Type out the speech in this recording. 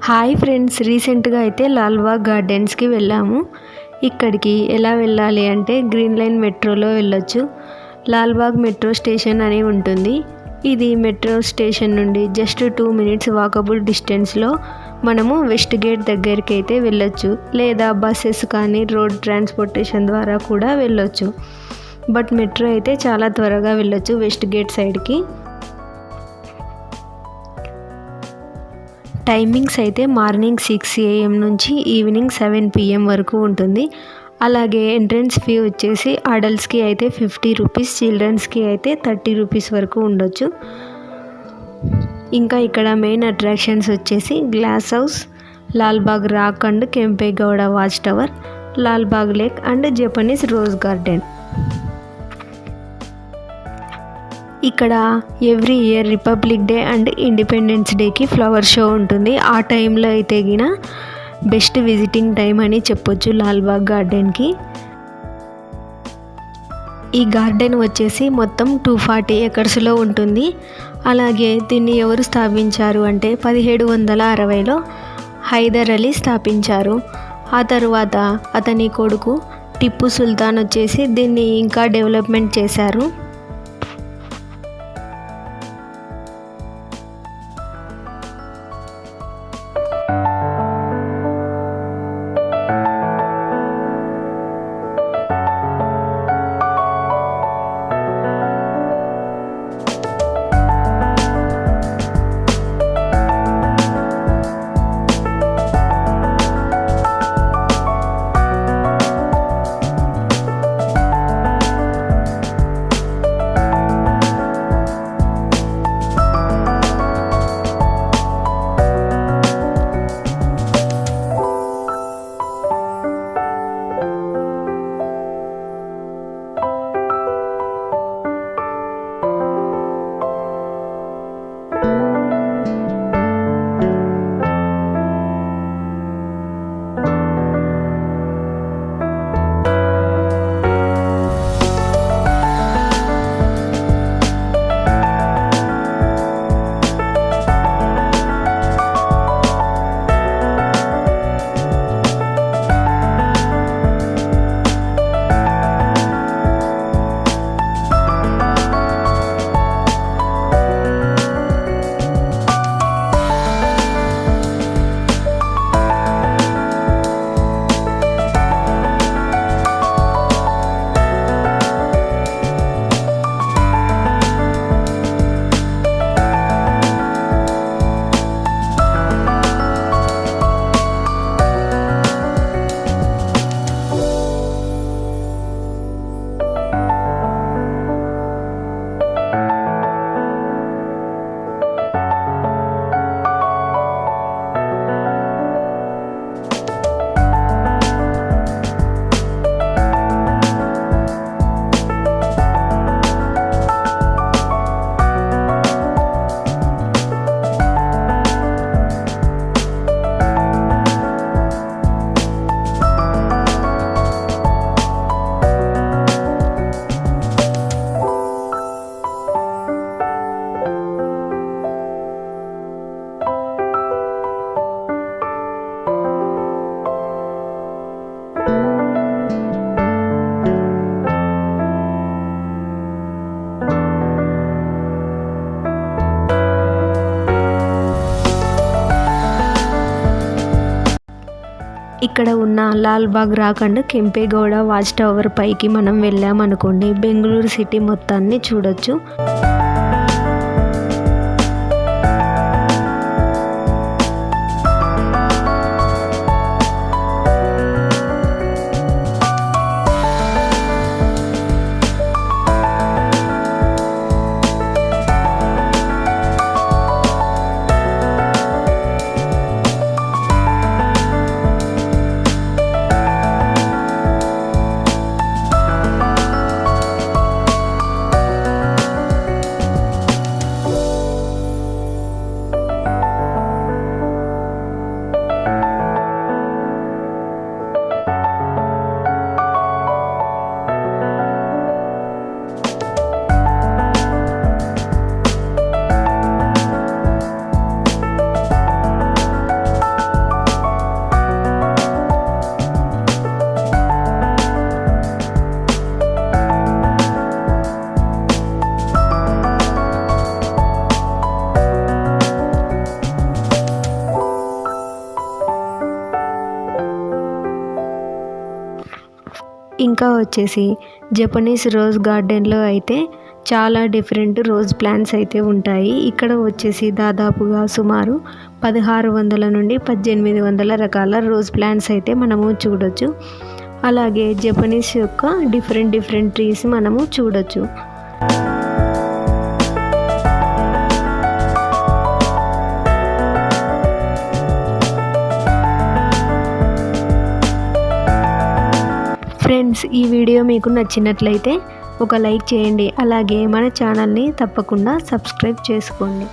Hi friends, రీసెంట్గా అయితే లాల్బాగ్ గార్డెన్స్కి వెళ్ళాము. ఇక్కడికి ఎలా వెళ్ళాలి అంటే గ్రీన్ లైన్ మెట్రోలో వెళ్ళొచ్చు. లాల్బాగ్ మెట్రో స్టేషన్ అని ఉంటుంది. ఇది మెట్రో స్టేషన్ నుండి జస్ట్ 2 మినిట్స్ వాకబుల్ డిస్టెన్స్లో మనము వెస్ట్ గేట్ దగ్గరికి అయితే వెళ్ళొచ్చు, లేదా బస్సెస్ కానీ రోడ్ ట్రాన్స్పోర్టేషన్ ద్వారా కూడా వెళ్ళొచ్చు. బట్ మెట్రో అయితే చాలా త్వరగా వెళ్ళొచ్చు వెస్ట్ గేట్ సైడ్కి. టైమింగ్స్ అయితే మార్నింగ్ 6 AM నుంచి ఈవినింగ్ 7 PM వరకు ఉంటుంది. అలాగే ఎంట్రన్స్ ఫీ వచ్చేసి అడల్ట్స్కి అయితే 50 రూపీస్, చిల్డ్రన్స్కి అయితే 30 రూపీస్ వరకు ఉండొచ్చు. ఇంకా ఇక్కడ మెయిన్ అట్రాక్షన్స్ వచ్చేసి glass house, Lalbagh rock and Kempegowda watch tower, Lalbagh lake and Japanese rose garden. ఇక్కడ every year republic day and independence డేకి ఫ్లవర్ షో ఉంటుంది. ఆ టైంలో అయితే గిన బెస్ట్ విజిటింగ్ టైం అని చెప్పొచ్చు లాల్బాగ్ గార్డెన్కి. ఈ గార్డెన్ వచ్చేసి మొత్తం 240 ఎకర్స్లో ఉంటుంది. అలాగే దీన్ని ఎవరు స్థాపించారు అంటే 1760లో హైదర్ అలీ స్థాపించారు. ఆ తర్వాత అతని కొడుకు టిప్పు సుల్తాన్ వచ్చేసి దీన్ని ఇంకా డెవలప్మెంట్ చేశారు. ఇక్కడ ఉన్న Lalbagh rock and Kempegowda watch tower పైకి మనం వెళ్ళామనుకోండి, బెంగళూరు సిటీ మొత్తాన్ని చూడొచ్చు. ఇంకా వచ్చేసి జపనీస్ రోజ్ గార్డెన్లో అయితే చాలా డిఫరెంట్ రోజ్ ప్లాంట్స్ అయితే ఉంటాయి. ఇక్కడ వచ్చేసి దాదాపుగా సుమారు 1600 నుండి 1800 రకాల రోజ్ ప్లాంట్స్ అయితే మనము చూడొచ్చు. అలాగే జపనీస్ యొక్క డిఫరెంట్ ట్రీస్ మనము చూడొచ్చు. ఫ్రెండ్స్, ఈ వీడియో మీకు నచ్చినట్లయితే ఒక లైక్ చేయండి. అలాగే మన ఛానల్ని తప్పకుండా సబ్స్క్రైబ్ చేసుకోండి.